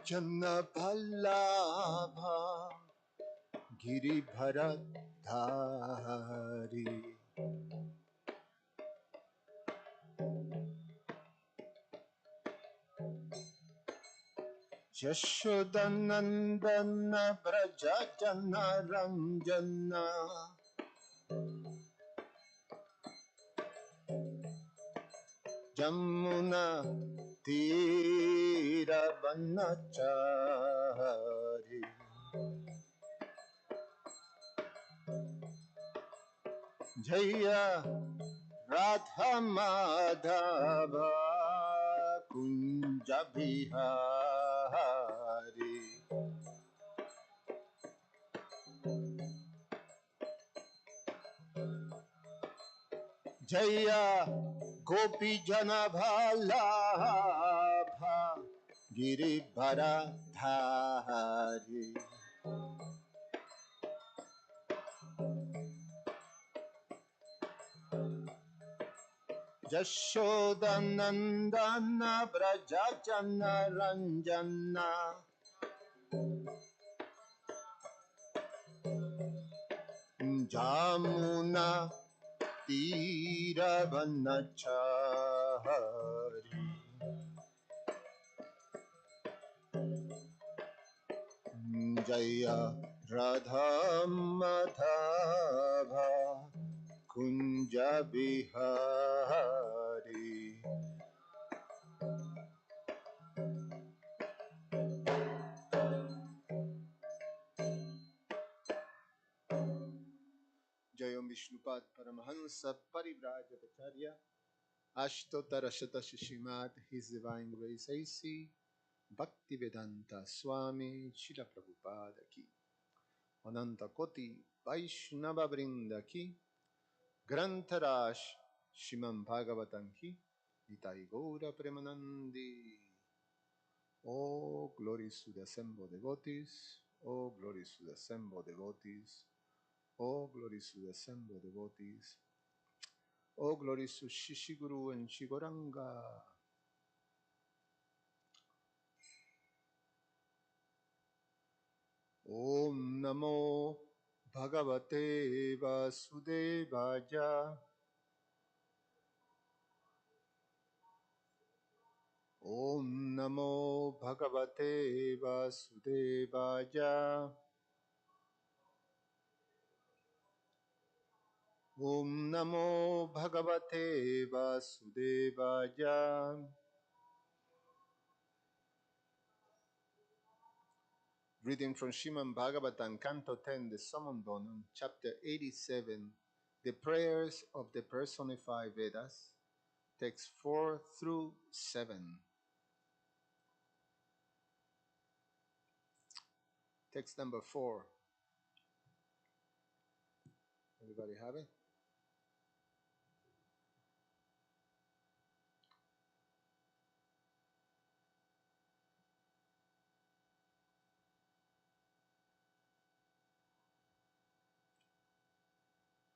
Janaballabha Giribharadhari Yashodanandana Braja Jana Ranjana Jamuna Tira Vanachari Jaya Radha Madhava Kunja Bihari Jaya Gopi Jana Bhalabha Giribharadhari Jashodanandana Braja Jana Ranjana Jamuna Tira Vanachari Jaya Radha Madhava Kunja Bihari Jayam Vishnupad Paramahansa Parivrajacharya Ashtottarashata Shishimad His Divine Grace A.C. Bhaktivedanta Swami Srila Prabhupada Ki Ananta Koti Vaishnava Vrinda Ki Grantarash Shimam Bhagavatam Ki Nitai Gaura Premanandi. Oh, glories to the assembled devotees. Oh, glories to the assembled devotees. Oh, glories to the assembled devotees. Oh, glories to Shishiguru and Shigoranga. Om Namo Bhagavate Vasudevaya. Om Namo Bhagavate Vasudevaya. Om Namo Bhagavate Vasudevaya. Reading from Srimad Bhagavatam, Canto 10, the Summon Bonum, Chapter 87, the Prayers of the Personified Vedas, Text 4 through 7. Text number 4. Everybody have it?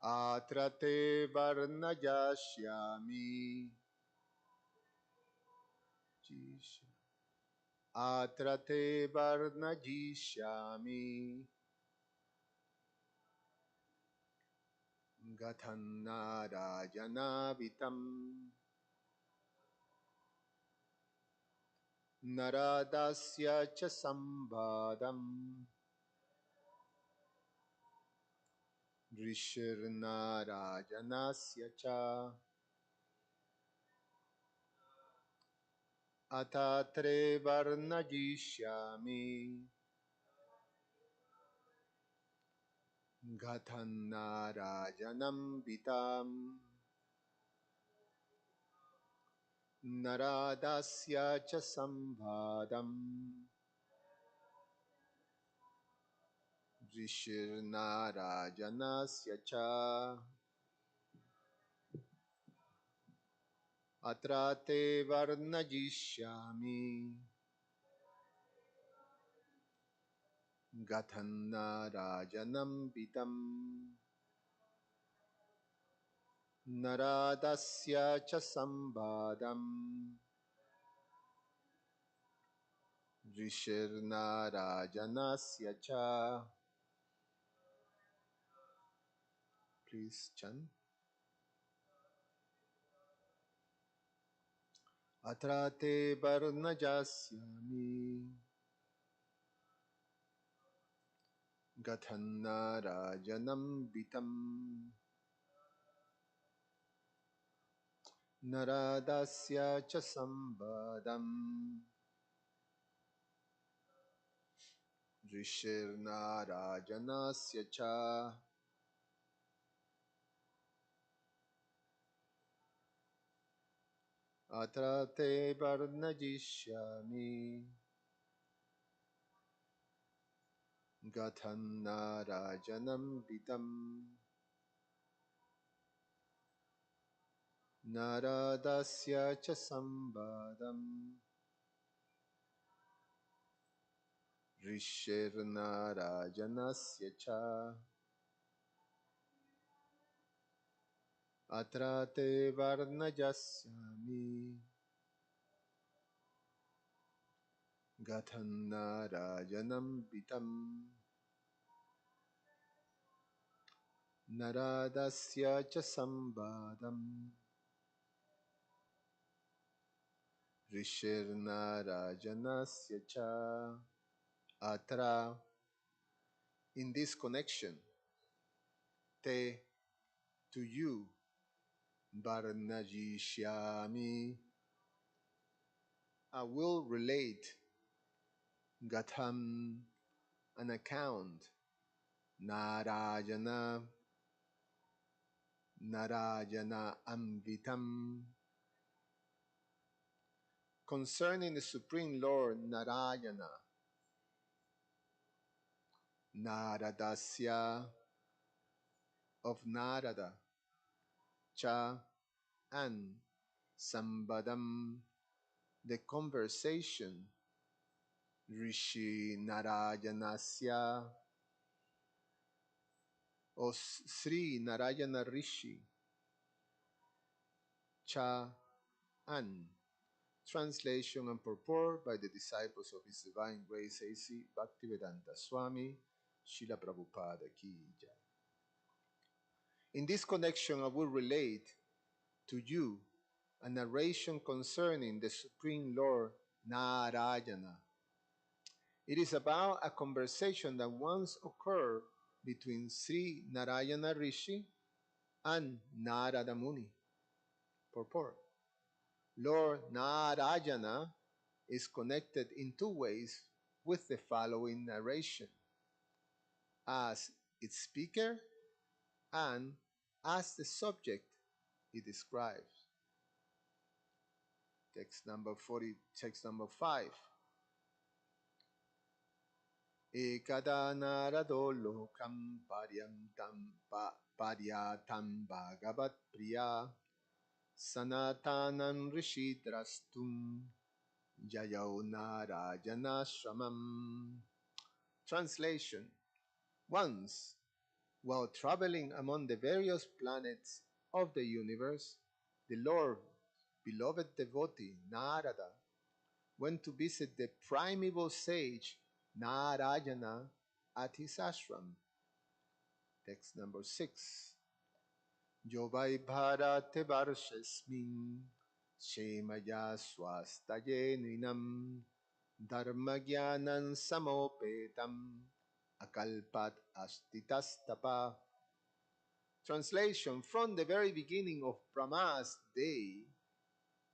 Atrate varnayashyami. Atrate varnajishyami. Gatannarajanavitam. Naradasya cha sambhadam. Rishirnarajanasya cha. Atatre varnajishyami. Gatannarajanam vitam. Naradasya cha sambhadam. Rishirnarajanasya cha. Atrate varnajishyami. Gatannarajanam vitam. Naradasya cha sambhadam. Rishirnarajanasya cha. Please chant. Atrate varnajasyami Gathanarajanam bitam Naradasya cha sambadam Rishirnarajanasya cha Atrate varnajishyami Gathanarajanam bitam Naradasya cha sambadam Rishirnarajanasya cha Atrate varnajasyami Gathanarajanam bitam Naradasya cha sambadam Rishirnarajanasya cha. Atra, in this connection, te, to you, Varnajishyami, I will relate Gatham, an account, Narayana, Narayana Amvitam, concerning the Supreme Lord Narayana, Naradasya, of Narada, Cha, and Sambadam, the conversation, Rishi Narayanasya, o Sri Narayana Rishi, Cha, An. Translation and purport by the disciples of His Divine Grace A.C. Bhaktivedanta Swami, Srila Prabhupada Ki Jai. In this connection, I will relate to you a narration concerning the Supreme Lord Narayana. It is about a conversation that once occurred between Sri Narayana Rishi and Narada Muni. Purport. Lord Narayana is connected in two ways with the following narration: as its speaker and as the subject it describes. Text number 5. Ekada narado lokam paryatam bhagavat priya sanatanan rishidrastum jayau narajanashramam. Translation. Once, while traveling among the various planets of the universe, the Lord, beloved devotee Narada, went to visit the primeval sage Narayana at his ashram. Text number 6. Yovai bharate varshasmin shemaya swastaye ninam dharmagyanan samopetam akalpat astitastapa. Translation. From the very beginning of Brahma's day,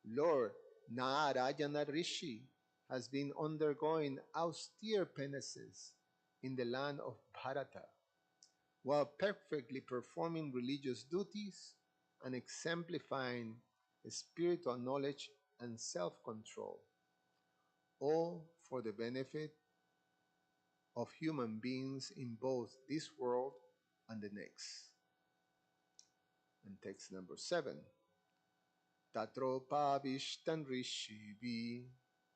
Lord Narayana Rishi has been undergoing austere penances in the land of Bharata, while perfectly performing religious duties and exemplifying spiritual knowledge and self-control, all for the benefit of human beings in both this world and the next. And text number 7. Tatropavishtan rishivi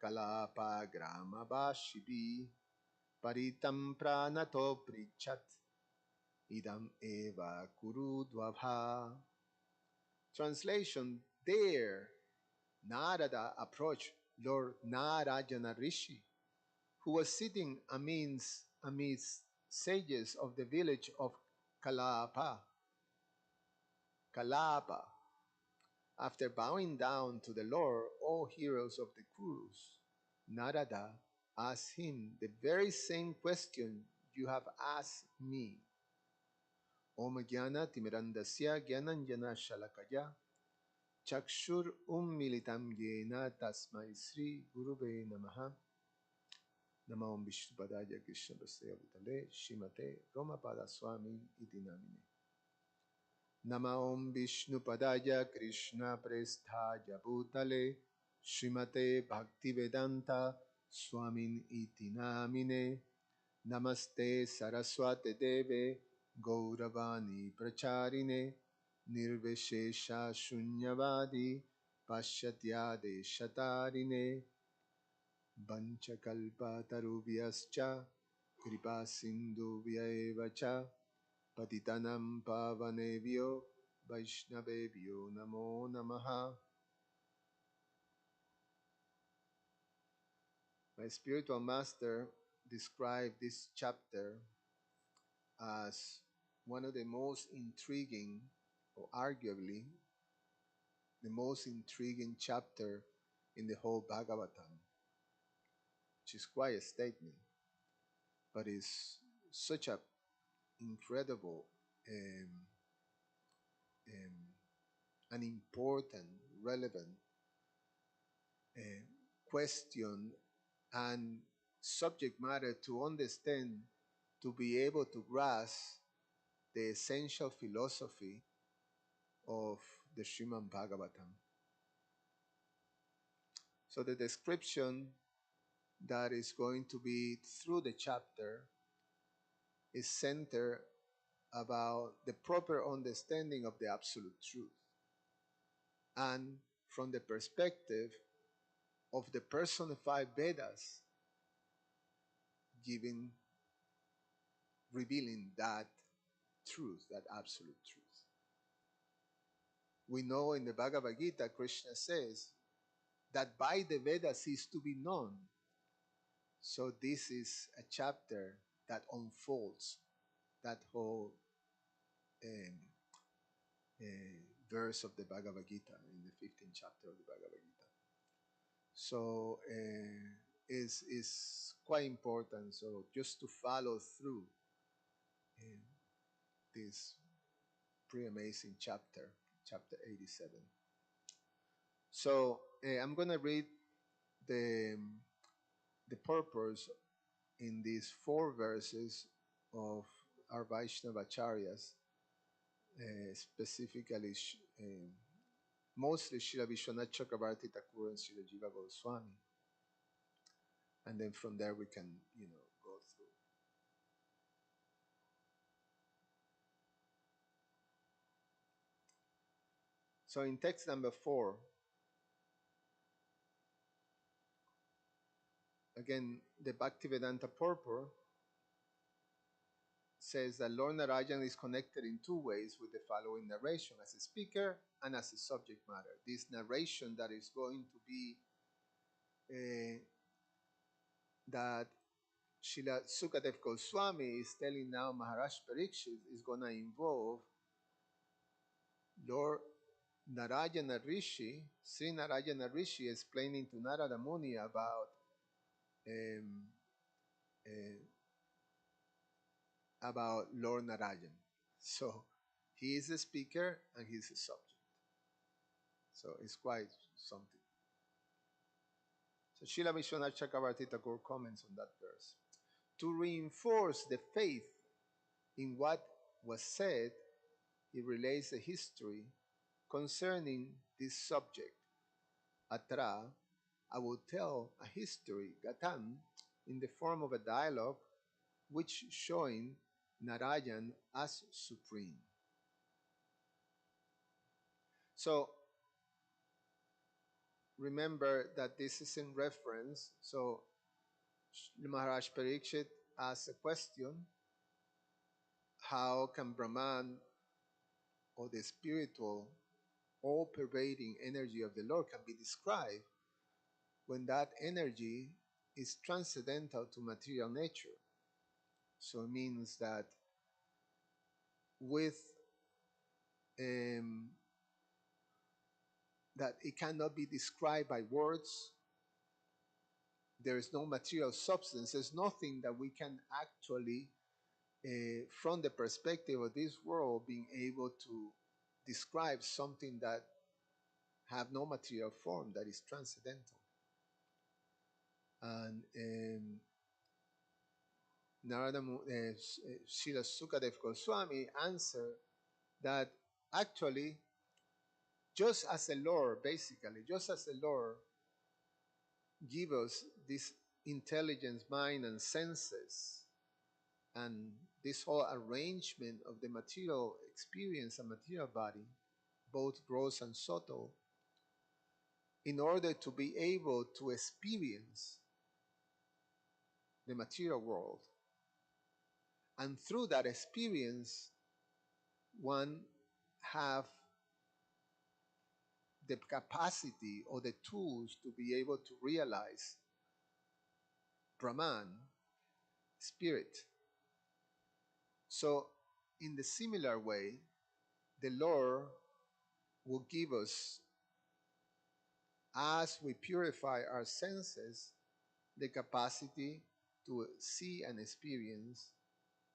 kalapa grama vashivi paritam pranato prichat idam eva kurudvabha. Translation. There, Narada approached Lord Narayana Rishi who was sitting amidst sages of the village of Kalapa. Kalapa. After bowing down to the Lord, all heroes of the Kurus, Narada asked him the very same question you have asked me. Om Jnana Timirandasya Jnananjana Shalakaya Chakshur Ummilitam Yena Tasmai Sri Gurube Namaha Nama Om Vishnupadaya Krishna Prasaya Vitale Shimate Romapada Swami Iti Namine Nama Om Vishnupadaya Krishna Prasthaya Bhutale Shrimate Bhaktivedanta Swamin Iti Namine Namaste Saraswate Deve Gauravani Pracharine Nirvishesha Shunyavadi Pashatyade Shatarine Vanchakalpa Tarubhyascha Kripa Sindhu Vyaevacha Patitanam Pavanebhyo Vaishnavebhyo Namo Namaha. My spiritual master described this chapter as one of the most intriguing, or arguably the most intriguing chapter in the whole Bhagavatam, which is quite a statement, but is such a incredible um, um, an important, relevant uh, question and subject matter to understand, to be able to grasp the essential philosophy of the Srimad Bhagavatam. So the description that is going to be through the chapter is centered about the proper understanding of the absolute truth, and from the perspective of the personified Vedas, giving revealing that truth, that absolute truth. We know in the Bhagavad Gita, Krishna says that by the Vedas is to be known. So this is a chapter that unfolds that whole um, verse of the Bhagavad Gita in the 15th chapter of the Bhagavad Gita. So is quite important. So just to follow through this pretty amazing chapter, chapter 87. So I'm gonna read the the purpose in these four verses of our Vaishnava Acharyas, specifically mostly Srila Vishwanath Chakravarti Thakur and Srila Jiva Goswami, and then from there we can go through. So in text number 4, again the Bhaktivedanta purport says that Lord Narayan is connected in two ways with the following narration, as a speaker and as a subject matter. This narration that is going to be that Srila Sukadev Goswami is telling now Maharaj Parikshit is going to involve Lord Narayana Rishi, Sri Narayana Rishi explaining to Narada Muni um, about Lord Narayan. So he is a speaker and he's a subject. So it's quite something. So Srila Vishwanath Chakravarti Thakur comments on that verse. To reinforce the faith in what was said, he relates a history concerning this subject. Atra, I will tell a history, Gatam, in the form of a dialogue, which showing Narayan as supreme. So remember that this is in reference. So Maharaj Parikshit asked a question: how can Brahman, or the spiritual, all-pervading energy of the Lord, can be described when that energy is transcendental to material nature. So it means that with um, that it cannot be described by words. There is no material substance. There's nothing that we can actually, from the perspective of this world, being able to describe something that have no material form, that is transcendental. And Narada Srila Sukadev Goswami answered that actually, just as the Lord, basically, just as the Lord give us this intelligence, mind, and senses, and this whole arrangement of the material experience and material body, both gross and subtle, in order to be able to experience the material world. And through that experience, one have the capacity or the tools to be able to realize Brahman, spirit. So, in the similar way, the Lord will give us, as we purify our senses, the capacity to see and experience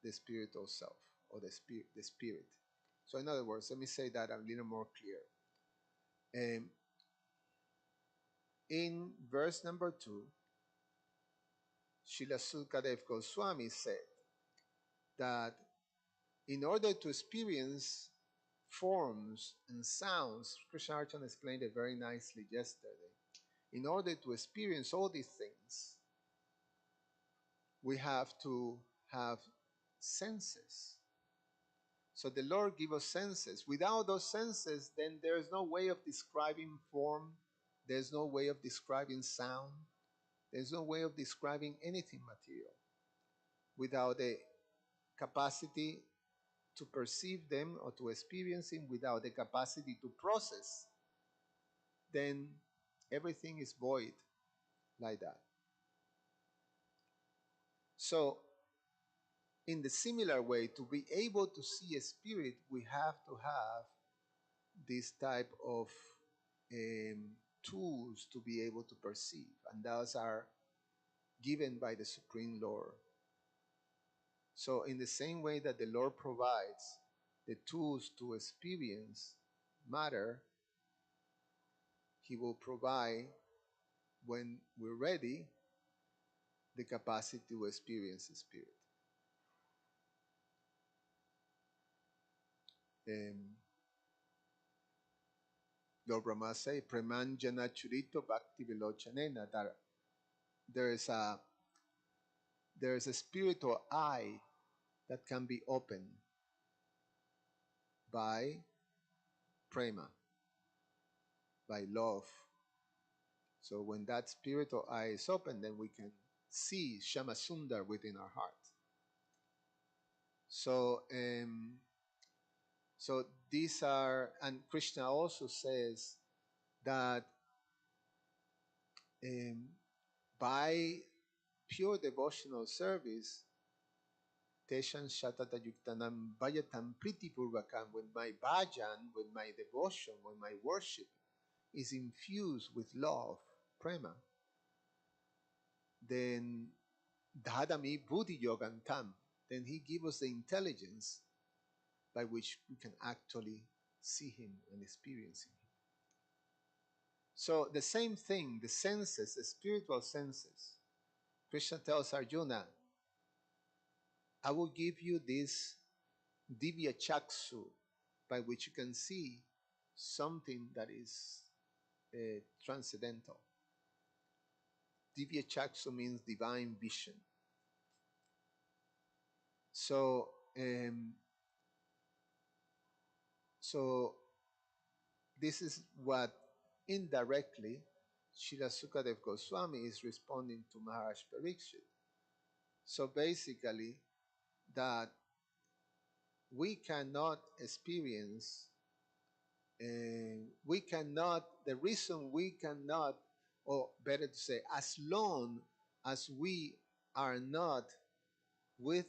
the spiritual self or the spirit. The spirit. So, in other words, let me say that a little more clear. In verse number 2, Srila Sukadev Goswami said that in order to experience forms and sounds, Krishna Archan explained it very nicely yesterday. In order to experience all these things, we have to have senses. So the Lord give us senses. Without those senses, then there is no way of describing form. There's no way of describing sound. There's no way of describing anything material without the capacity to perceive them or to experience them, without the capacity to process, then everything is void like that. So, in the similar way, to be able to see a spirit, we have to have this type of tools to be able to perceive, and those are given by the Supreme Lord. So, in the same way that the Lord provides the tools to experience matter, He will provide, when we're ready, the capacity to experience the Spirit. Lord Brahma says, Premanjana Churito Bhakti Vilochanena, that there is a spiritual eye that can be opened by prema, by love. So when that spiritual eye is open, then we can see Shamasundar within our heart. So, so these are, and Krishna also says that by pure devotional service, Teshan Shatata Yuktanam Bhajatam Priti Purvakam, when my bhajan, when my devotion, when my worship is infused with love, prema, then Dhadami Buddhi Yogantam, then he gives us the intelligence by which we can actually see him and experience him. So the same thing, the senses, the spiritual senses. Krishna tells Arjuna, I will give you this divya chaksu by which you can see something that is transcendental. Divya chaksu means divine vision. So, so this is what indirectly Srila Sukadev Goswami is responding to Maharaj Parikshit. So basically, that we cannot experience, the reason we cannot, or better to say, as long as we are not with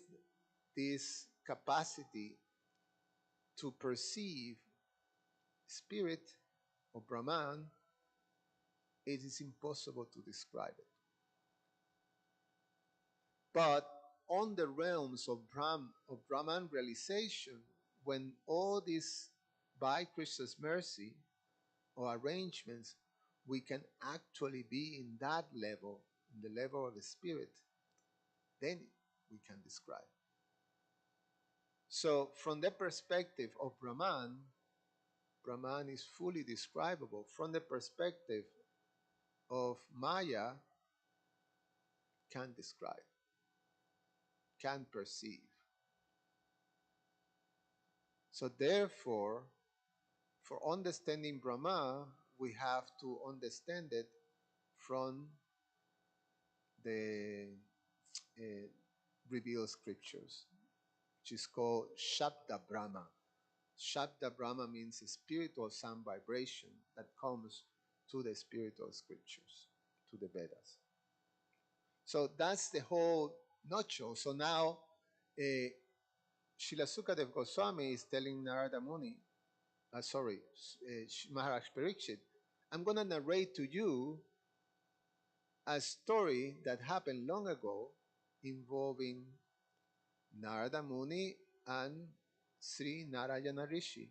this capacity to perceive spirit or Brahman, it is impossible to describe it. But on the realms of Brahman realization, when all this by Krishna's mercy or arrangements, we can actually be in that level, in the level of the spirit, then we can describe. So, from the perspective of Brahman, Brahman is fully describable. From the perspective of Maya, can describe, can perceive. So, therefore, for understanding Brahma, we have to understand it from the uh, revealed scriptures, which is called Shabda Brahma. Shabda Brahma means a spiritual sound vibration that comes to the spiritual scriptures, to the Vedas. So that's the whole nutshell. So now, uh, Srila Sukadev Goswami is telling Narada Muni, Maharaj Parikshit, I'm going to narrate to you a story that happened long ago involving Narada Muni and Sri Narayana Rishi,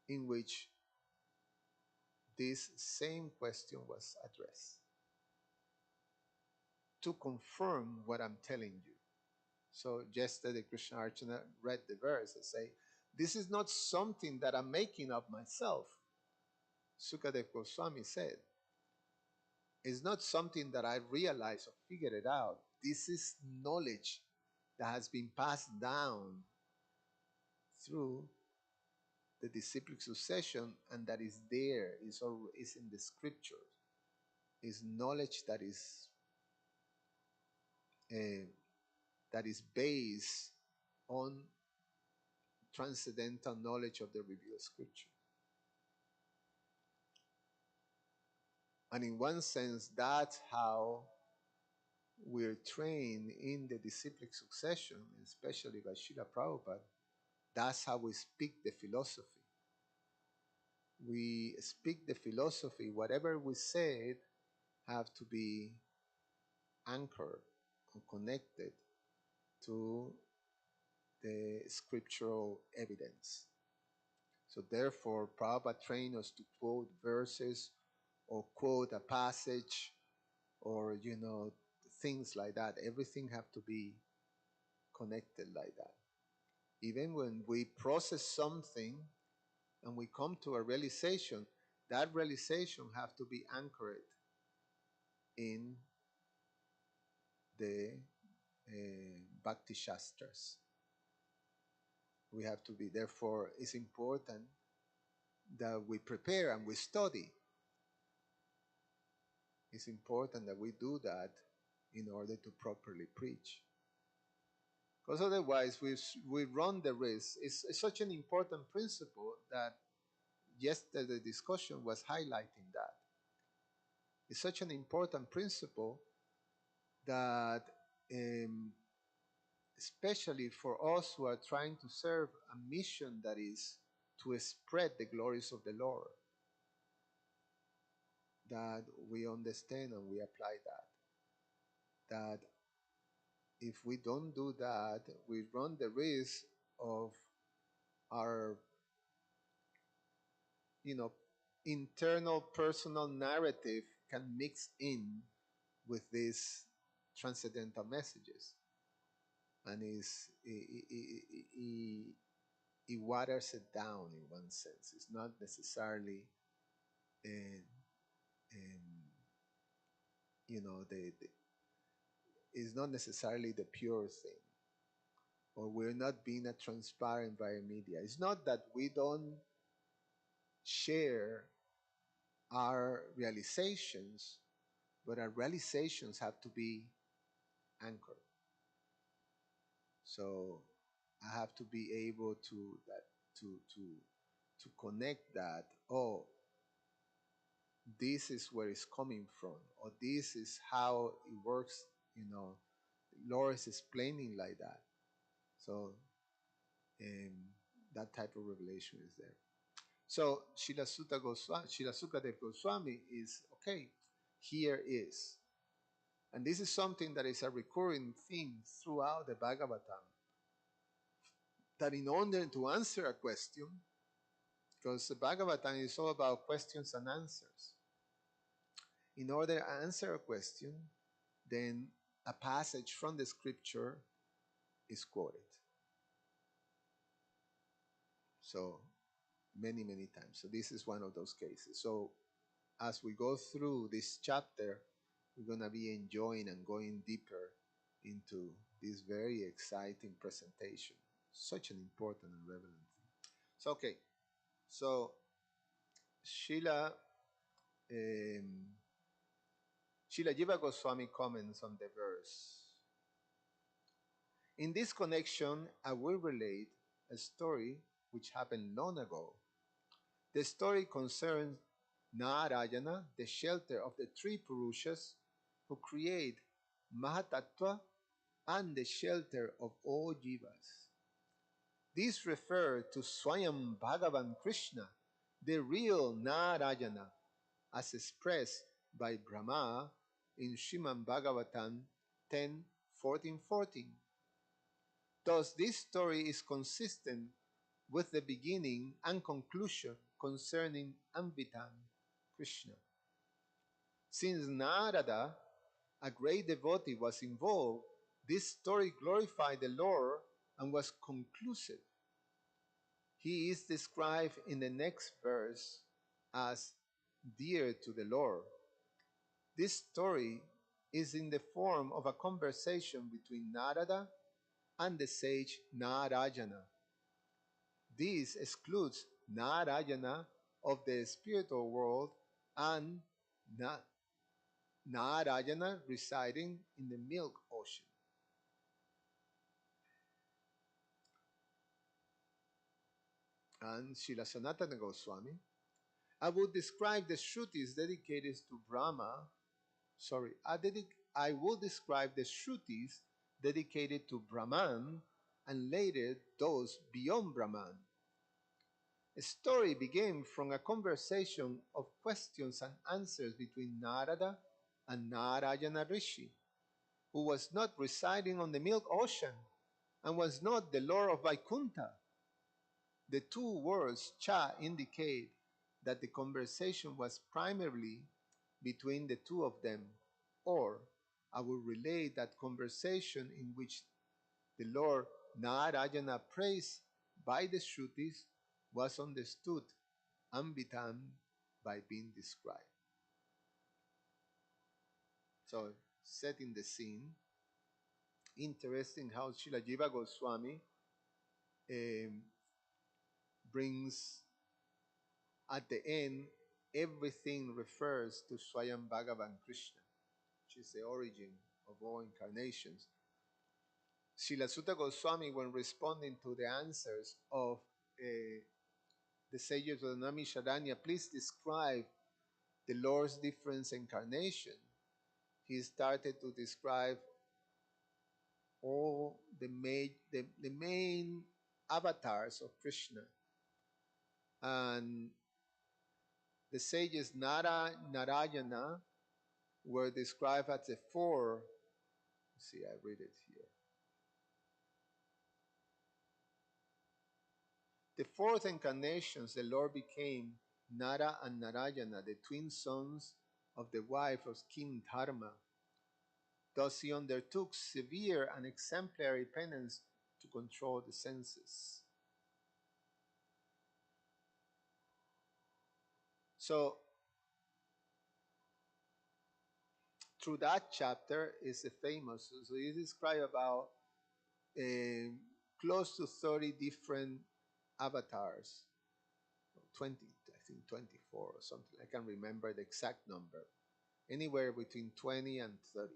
in which this same question was addressed to confirm what I'm telling you. So yesterday Krishna Archana read the verse and say, this is not something that I'm making up myself. Sukadev Goswami said, it's not something that I realized or figured it out. This is knowledge that has been passed down through the disciplic succession and that is there, is in the scriptures. Is knowledge uh, that is based on transcendental knowledge of the revealed scripture. And in one sense, that's how we're trained in the disciplic succession, especially by Srila Prabhupada. That's how we speak the philosophy. We speak the philosophy, whatever we said have to be anchored or connected to the scriptural evidence. So therefore, Prabhupada trained us to quote verses or quote a passage or, things like that. Everything have to be connected like that. Even when we process something and we come to a realization, that realization have to be anchored in the Bhakti Shastras. We have to be, therefore, it's important that we prepare and we study. It's important that we do that in order to properly preach. Because otherwise, we run the risk. It's such an important principle that yesterday the discussion was highlighting that. It's such an important principle that, especially for us who are trying to serve a mission that is to spread the glories of the Lord, that we understand and we apply that. That if we don't do that, we run the risk of our, internal personal narrative can mix in with these transcendental messages, and it waters it down in one sense. It's not necessarily, uh, um, it's not necessarily the pure thing, or we're not being transparent via media. It's not that we don't share our realizations, but our realizations have to be anchored. So I have to be able to that to connect that. Oh, this is where it's coming from, or this is how it works. You know, Lord is explaining like that. So um, that type of revelation is there. So Srila Sukadev Goswami is okay. Here is, and this is something that is a recurring theme throughout the Bhagavatam. That in order to answer a question, because the Bhagavatam is all about questions and answers. In order to answer a question, then a passage from the scripture is quoted. So many times. So this is one of those cases. So as we go through this chapter, we're going to be enjoying and going deeper into this very exciting presentation. Such an important and relevant thing. So, okay. So, Srila, um, Srila Jiva Goswami comments on the verse. In this connection, I will relate a story which happened long ago. The story concerns Narayana, the shelter of the three Purushas who create Mahatattva and the shelter of all jivas. This refers to Swayam Bhagavan Krishna, the real Narayana, as expressed by Brahma in Srimad Bhagavatam 10:14-14. Thus, this story is consistent with the beginning and conclusion concerning Amvitam Krishna. Since Narada, a great devotee, was involved, this story glorified the Lord and was conclusive. He is described in the next verse as dear to the Lord. This story is in the form of a conversation between Narada and the sage Narayana. This excludes Narayana of the spiritual world and Narayana residing in the milk ocean. And Srila Sanatana Goswami, I would describe the Shrutis dedicated to Brahma. I will describe the Shrutis dedicated to Brahman and later those beyond Brahman. A story began from a conversation of questions and answers between Narada and Narayana Rishi, who was not residing on the milk ocean and was not the Lord of Vaikuntha. The two words cha indicate that the conversation was primarily between the two of them, or I will relate that conversation in which the Lord Narayana praised by the Shrutis was understood Ambitam by being described. So, setting the scene, interesting how Srila Jiva Goswami um, brings at the end everything refers to Swayam Bhagavan Krishna, which is the origin of all incarnations. Srila Sutta Goswami, when responding to the answers of the sages of the Namisharanya, please describe the Lord's different incarnation. He started to describe all the main avatars of Krishna. And the sages Narayana were described as the four. See, I read it here. The fourth incarnations, the Lord became Nara and Narayana, the twin sons of the wife of King Dharma. Thus he undertook severe and exemplary penance to control the senses. So, through that chapter is a famous, so he describes about close to 30 different avatars, 20, I think 24 or something. I can't remember the exact number. Anywhere between 20 and 30.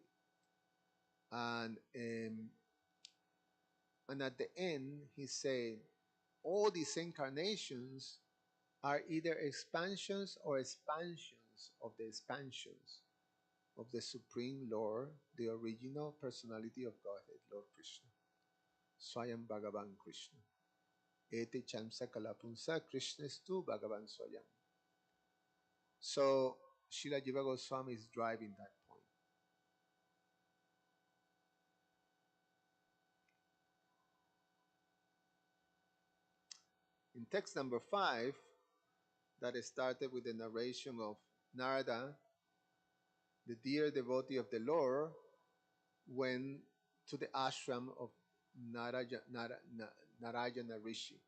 And at the end, he said, all these incarnations are either expansions or expansions expressions, of the expansions of the Supreme Lord, the original personality of Godhead, Lord Krishna. Swayam Bhagavan Krishna. Ete Chamsa Kalapunsa Krishnastu Bhagavan Swayam. So Srila Jiva Goswami is driving that point. In text number 5, that started with the narration of Narada, the dear devotee of the Lord, went to the ashram of Narayana Rishi.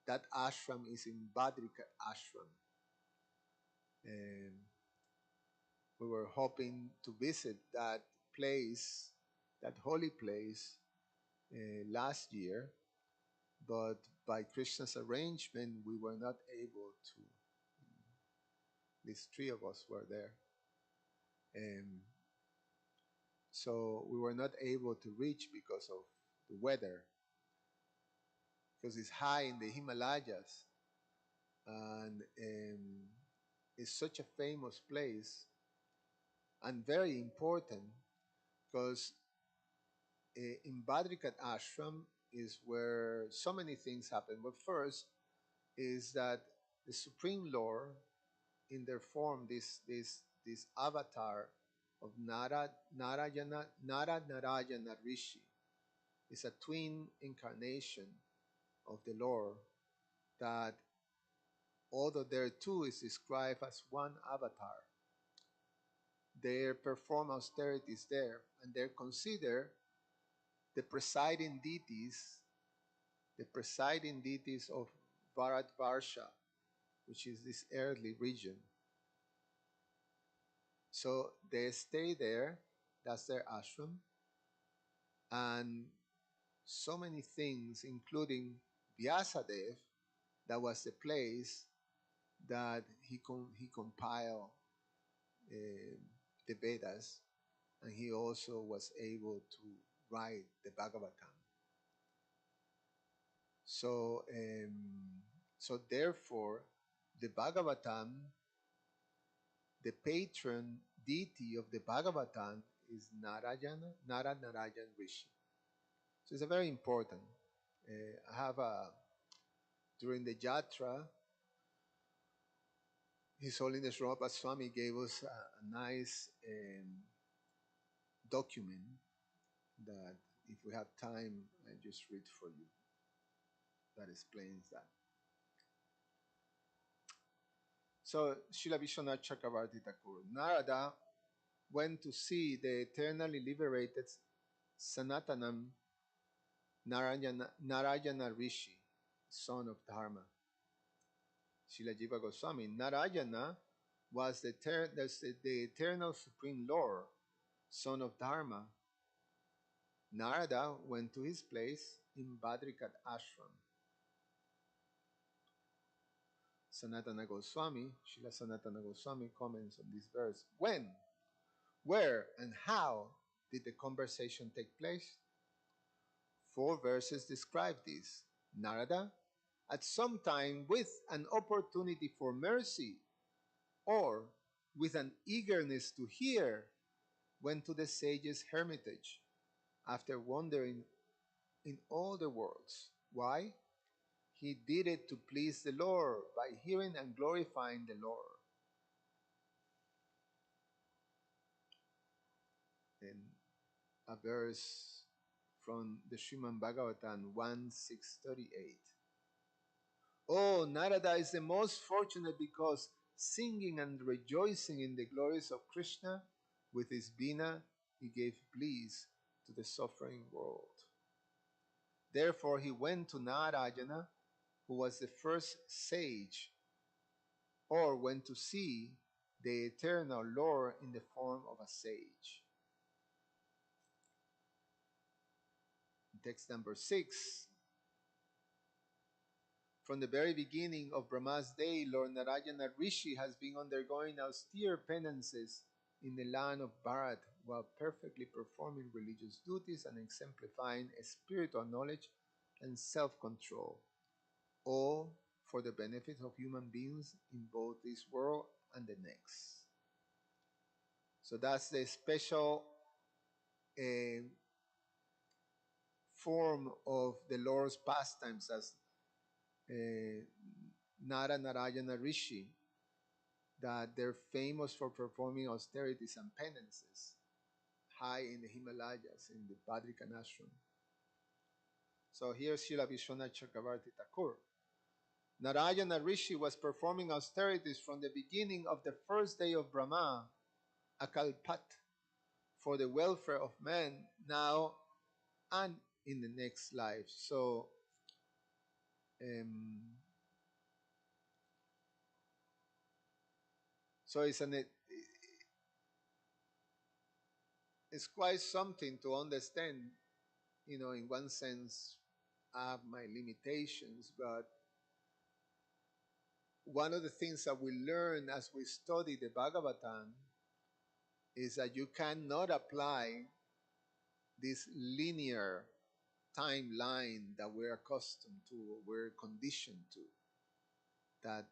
That ashram is in Badrika ashram. And we were hoping to visit that place, that holy place, last year, but by Krishna's arrangement, we were not able to. These three of us were there. And so we were not able to reach because of the weather, because it's high in the Himalayas, and it's such a famous place and very important because in Badrikat Ashram is where so many things happen. But first is that the Supreme Lord, in their form, this avatar of Narayana Rishi, is a twin incarnation of the Lord that, although there too is described as one avatar, they perform austerities there, and they're considered the presiding deities, the presiding deities of Bharatvarsha, which is this earthly region. So they stay there, that's their ashram, and so many things, including Vyasadev, that was the place that he compiled uh, the Vedas, and he also was able to write the Bhagavatam. So, so therefore, the Bhagavatam, the patron deity of the Bhagavatam is Narayan Rishi. So it's a very important. I have during the Yatra, His Holiness Rupa Swami gave us a nice document that, if we have time, I just read for you. That explains that. So, Srila Vishwanath Chakravarti Thakur, Narada went to see the eternally liberated Sanatanam Narayana Rishi, son of Dharma. Srila Jiva Goswami, Narayana was the eternal Supreme Lord, son of Dharma. Narada went to his place in Badrikat Ashram. Sanatana Goswami, Srila Sanatana Goswami comments on this verse. When, where, and how did the conversation take place? 4 verses describe this. Narada, at some time with an opportunity for mercy, or with an eagerness to hear, went to the sage's hermitage after wandering in all the worlds. Why? He did it to please the Lord by hearing and glorifying the Lord. And a verse from the Srimad Bhagavatam 1.638. Oh, Narada is the most fortunate because singing and rejoicing in the glories of Krishna, with his Bina, he gave bliss to the suffering world. Therefore, he went to Narayana, who was the first sage, or went to see the eternal Lord in the form of a sage. Text number 6. From the very beginning of Brahma's day, Lord Narayana Rishi has been undergoing austere penances in the land of Bharat while perfectly performing religious duties and exemplifying spiritual knowledge and self-control, all for the benefit of human beings in both this world and the next. So that's the special uh, form of the Lord's pastimes as uh, Nara Narayana Rishi, that they're famous for performing austerities and penances high in the Himalayas, in the Badrikana ashram. So here's Srila Vishwanath Chakravarti Thakur. Narayana Rishi was performing austerities from the beginning of the first day of Brahma, Akalpat, for the welfare of men now and in the next life. Um, so it's quite something to understand. In one sense, I have my limitations, but one of the things that we learn as we study the Bhagavatam is that you cannot apply this linear timeline that we're accustomed to, or we're conditioned to. That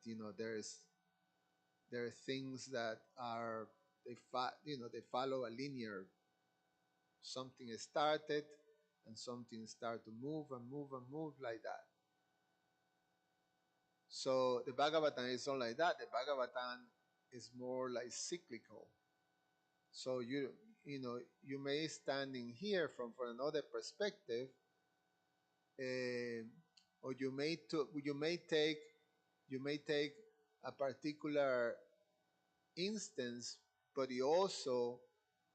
there are things that are they follow a linear. Something is started, and something start to move and move and move like that. So the Bhagavatam is not like that. The Bhagavatam is more like cyclical. So you may standing here from another perspective, or you may take a particular instance, but it also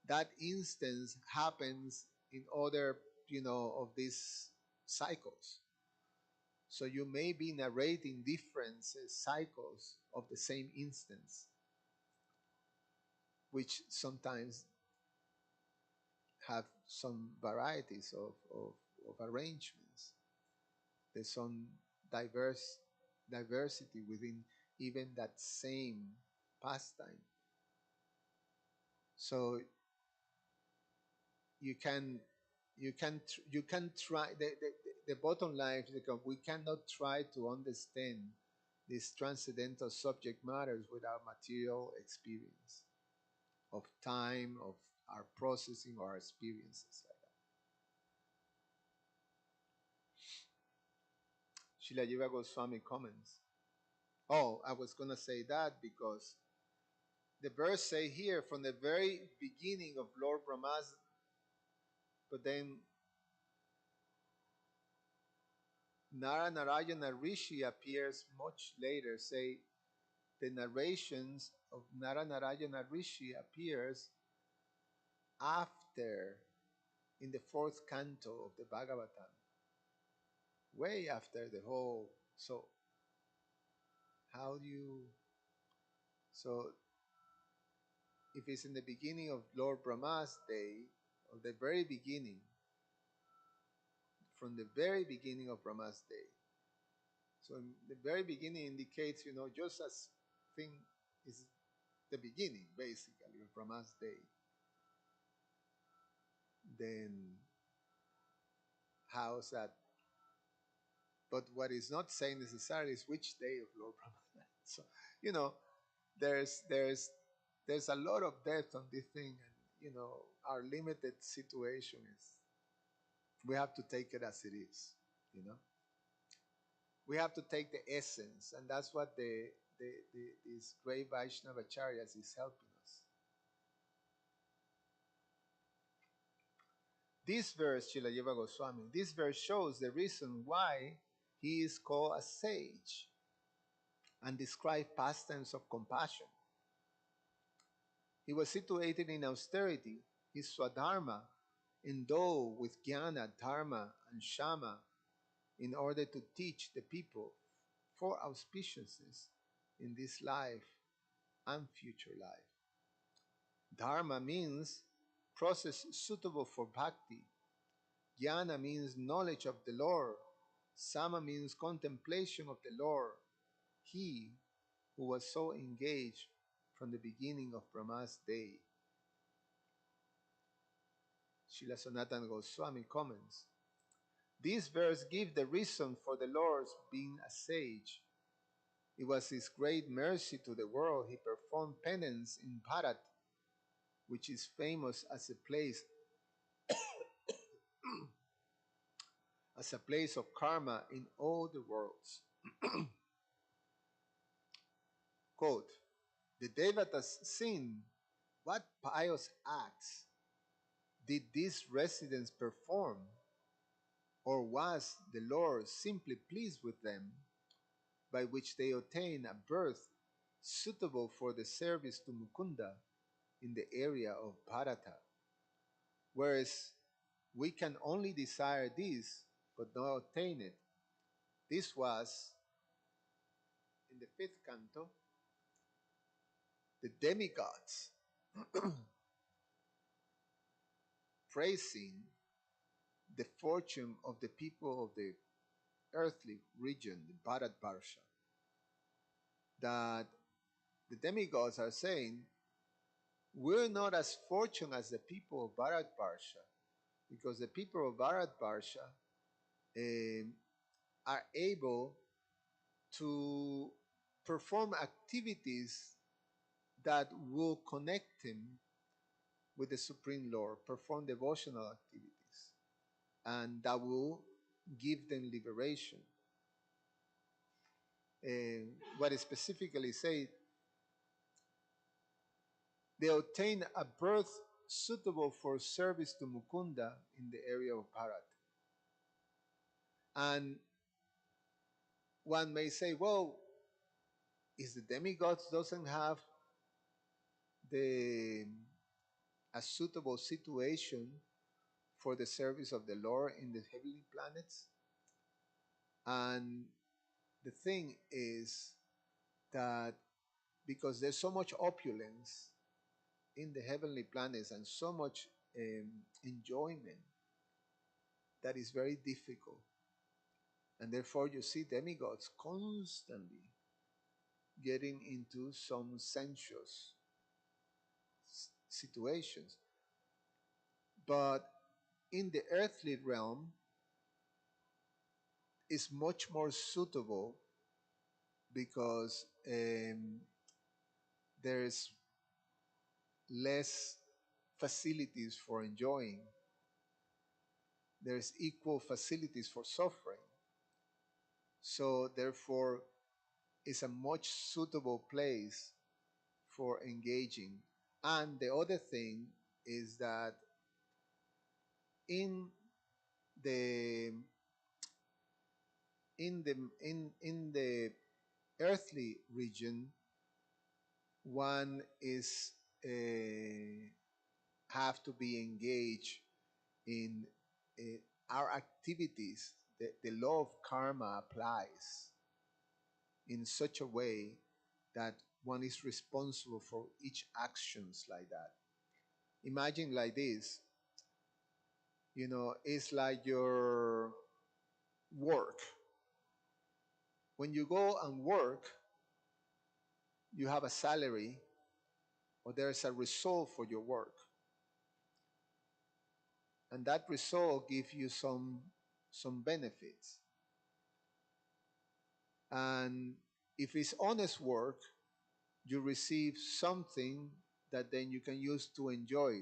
that instance happens in other of these cycles. So you may be narrating different cycles of the same instance, which sometimes have some varieties of arrangements. There's some diversity within even that same pastime. So you can try the bottom line is that we cannot try to understand these transcendental subject matters without material experience of time, of our processing or our experiences like that. Srila Jiva Goswami comments. Oh, I was gonna say that because the verse say here from the very beginning of Lord Brahma's, but then Narayana Rishi appears much later. Say the narrations of Narayana Rishi appears after, in the fourth canto of the Bhagavatam, way after the whole. So how do you? So if it's in the beginning of Lord Brahma's day, or the very beginning, from the very beginning of Brahma's day. So the very beginning indicates, just as thing is the beginning, basically, of Brahma's day. Then how's that? But what is not saying necessarily is which day of Lord Brahma. So you know, there's a lot of depth on this thing, and our limited situation is we have to take it as it is. You know, we have to take the essence, and that's what these great Vaishnavacharyas is helping us. This verse, Shilajiva Goswami, this verse shows the reason why he is called a sage and describes pastimes of compassion. He was situated in austerity, his swadharma, endowed with jnana, dharma, and shama in order to teach the people for auspiciousness in this life and future life. Dharma means process suitable for bhakti. Jnana means knowledge of the Lord. Sama means contemplation of the Lord. He who was so engaged from the beginning of Brahma's day. Srila Sanatana Goswami comments, this verse gives the reason for the Lord's being a sage. It was his great mercy to the world. He performed penance in Bharat, which is famous as a place of karma in all the worlds. Quote, the Devatas sin, what pious acts did these residents perform? Or was the Lord simply pleased with them, by which they obtained a birth suitable for the service to Mukunda in the area of Bharata? Whereas we can only desire this, but not obtain it. This was, in the fifth canto, the demigods praising the fortune of the people of the earthly region, the Bharat Barsha, that the demigods are saying, we're not as fortunate as the people of Bharat Barsha, because the people of Bharat Barsha um, are able to perform activities that will connect him with the Supreme Lord, perform devotional activities, and that will give them liberation. What is specifically said, they obtain a birth suitable for service to Mukunda in the area of Bharat. And one may say, well, is the demigods doesn't have the a suitable situation for the service of the Lord in the heavenly planets? And the thing is that because there's so much opulence in the heavenly planets and so much enjoyment, that is very difficult. And therefore, you see demigods constantly getting into some sensuous situations. But in the earthly realm, is much more suitable because there's less facilities for enjoying. There's equal facilities for suffering. So therefore, it's a much suitable place for engaging. And the other thing is that in the in the earthly region, one is have to be engaged in our activities. The law of karma applies in such a way that one is responsible for each actions like that. Imagine like this, it's like your work. When you go and work, you have a salary or there's a result for your work. And that result gives you some benefits. And if it's honest work, you receive something that then you can use to enjoy.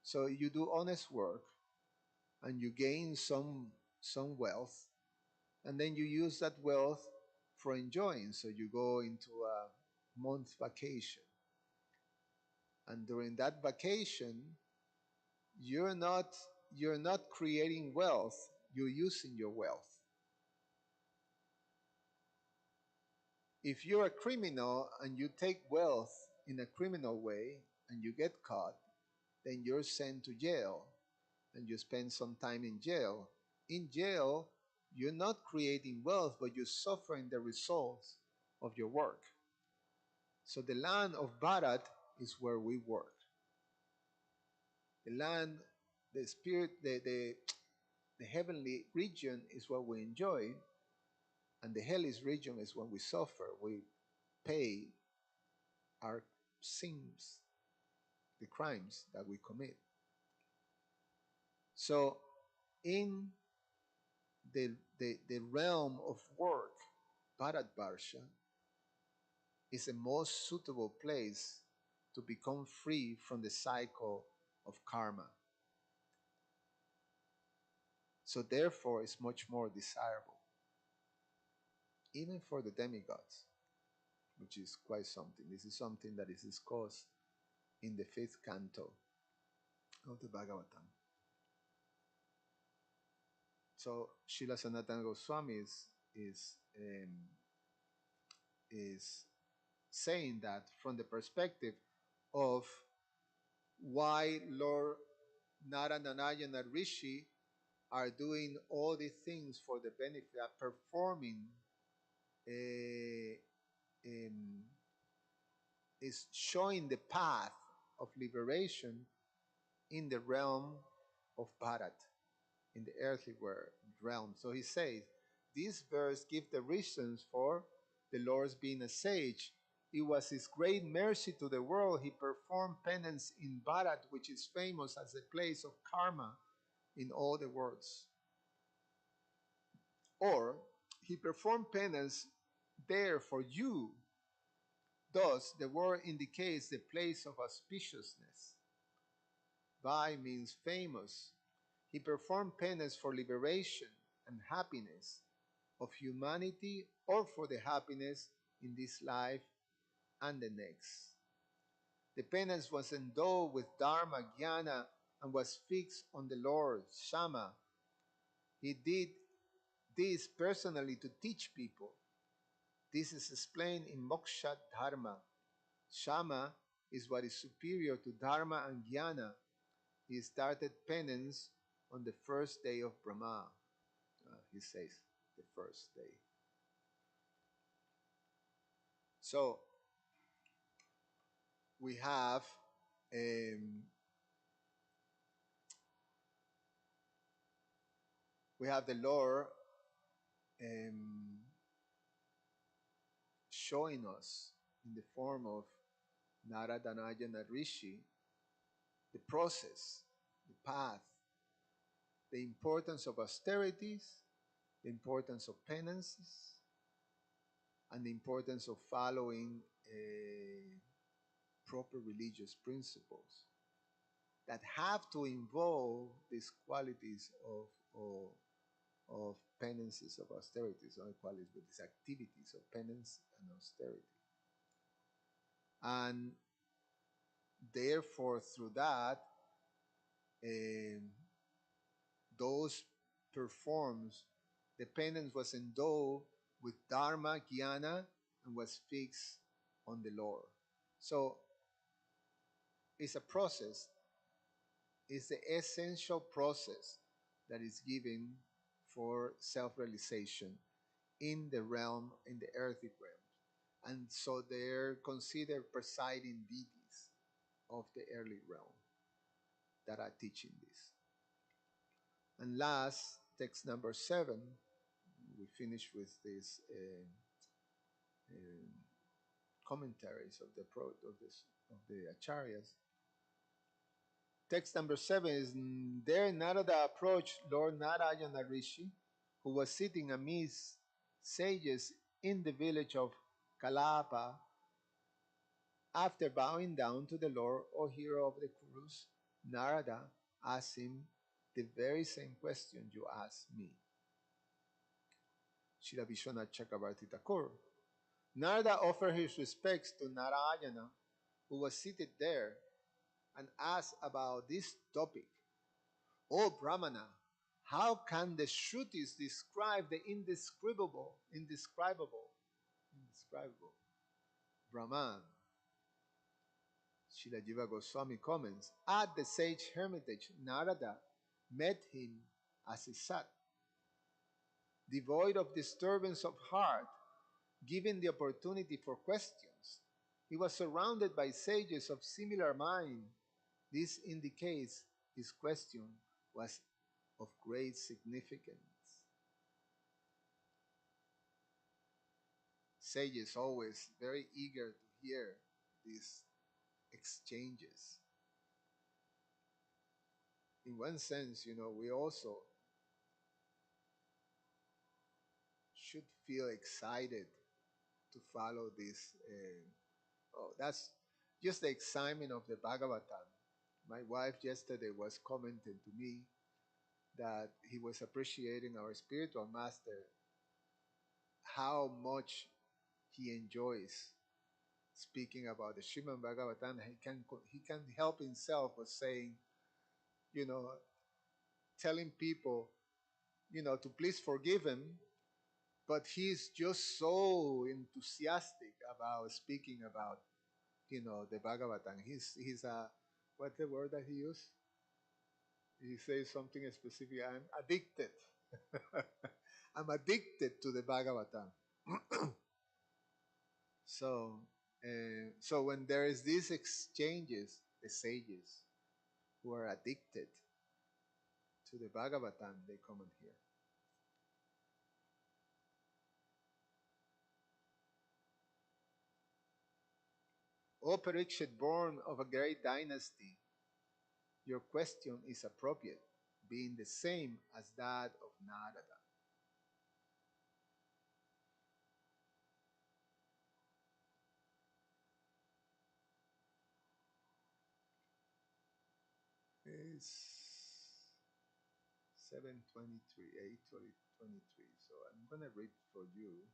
So you do honest work and you gain some wealth, and then you use that wealth for enjoying. So you go into a month vacation, and during that vacation, you're not you're not creating wealth, you're using your wealth. If you're a criminal and you take wealth in a criminal way and you get caught, then you're sent to jail and you spend some time in jail. In jail, you're not creating wealth, but you're suffering the results of your work. So the land of Bharat is where we work. The land, the spirit, the heavenly region is what we enjoy, and the hellish region is when we suffer. We pay our sins, the crimes that we commit. So in the realm of work, Bharatvarsha is the most suitable place to become free from the cycle of karma. So therefore, it's much more desirable, even for the demigods, which is quite something. This is something that is discussed in the fifth canto of the Bhagavatam. So Srila Sanatana Goswami is saying that from the perspective of why Lord Naranayana Rishi are doing all these things for the benefit, performing, uh, um, is showing the path of liberation in the realm of Bharat, in the earthly realm. So he says, this verse gives the reasons for the Lord's being a sage. It was his great mercy to the world. He performed penance in Bharat, which is famous as a place of karma in all the worlds. Or he performed penance there for you. Thus, the word indicates the place of auspiciousness. Vai means famous. He performed penance for liberation and happiness of humanity or for the happiness in this life and the next. The penance was endowed with dharma, jnana, and was fixed on the Lord, Shama. He did this personally to teach people. This is explained in Moksha Dharma. Shama is what is superior to dharma and jnana. He started penance on the first day of Brahma. He says, the first day. So we have um, the Lord um, showing us in the form of Naradanayana Rishi the process, the path, the importance of austerities, the importance of penances, and the importance of following proper religious principles that have to involve these qualities of penances, of austerities, not qualities, but these activities of penance and austerity. And therefore, through that, um, those performs, the penance was endowed with dharma, jnana, and was fixed on the Lord. So it's a process, it's the essential process that is given for self-realization in the realm, in the earthly realm. And so they're considered presiding deities of the early realm that are teaching this. And last, text number 7, we finish with these commentaries of the acharyas. Text number 7 is, there Narada approached Lord Narayana Rishi, who was sitting amidst sages in the village of Kalapa. After bowing down to the Lord, O hero of the Kurus, Narada asked him the very same question you asked me. Srila Vishwanath Chakravarti Thakur. Narada offered his respects to Narayana, who was seated there, and asked about this topic. O Brahmana, how can the Shrutis describe the indescribable, Brahman? Srila Jiva Goswami comments, at the sage hermitage, Narada met him as he sat, devoid of disturbance of heart, given the opportunity for questions. He was surrounded by sages of similar mind. This indicates his question was of great significance. Sages always very eager to hear these exchanges. In one sense, we also should feel excited to follow this. Oh, that's just the excitement of the Bhagavatam. My wife yesterday was commenting to me that he was appreciating our spiritual master, how much he enjoys speaking about the Srimad Bhagavatam. He can help himself with saying, you know, telling people, to please forgive him, but he's just so enthusiastic about speaking about, the Bhagavatam. He's a what's the word that he used? He says something specific. I'm addicted. I'm addicted to the Bhagavatam. So, so when there is these exchanges, the sages who are addicted to the Bhagavatam, they come in here. O Parikshit, born of a great dynasty, your question is appropriate, being the same as that of Narada. It's 7:23, 8:23. So I'm gonna read for you.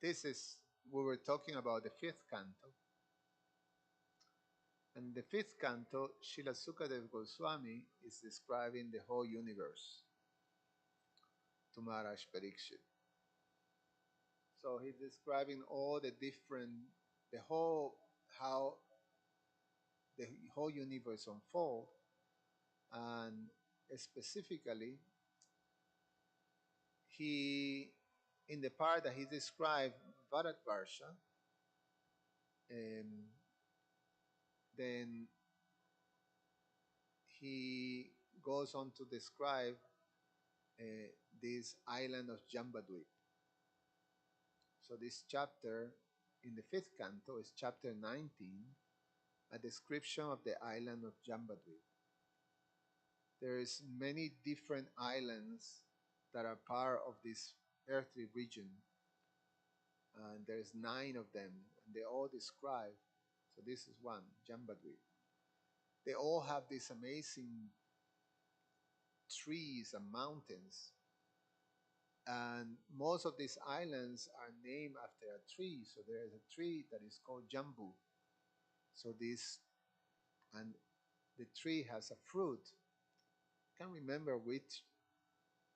This is we were talking about the fifth canto, and the fifth canto, Srila Sukadev Goswami is describing the whole universe to Maharaj Parikshit. So he's describing all the different, the whole how the whole universe unfold, and specifically, he in the part that he described Bharatvarsha, um, then he goes on to describe uh, this island of Jambadweep. So this chapter in the fifth canto is chapter 19, a description of the island of Jambadweep. There's many different islands that are part of this earthly region, and there's 9 of them, and they all describe. So this is one, Jambadweep. They all have these amazing trees and mountains, and most of these islands are named after a tree. So there is a tree that is called Jambu. So this and the tree has a fruit. I can't remember which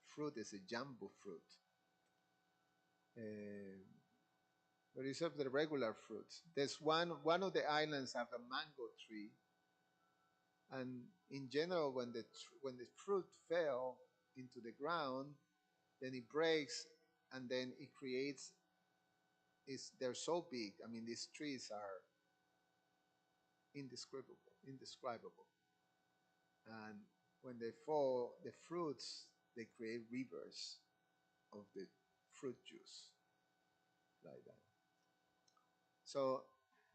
fruit is a Jambu fruit. Uh, but it's of the regular fruits. There's one of the islands have a mango tree, and in general, when the fruit fell into the ground, then it breaks, and then it creates. They're so big. I mean, these trees are indescribable. And when they fall, the fruits they create rivers of the fruit juice like that. So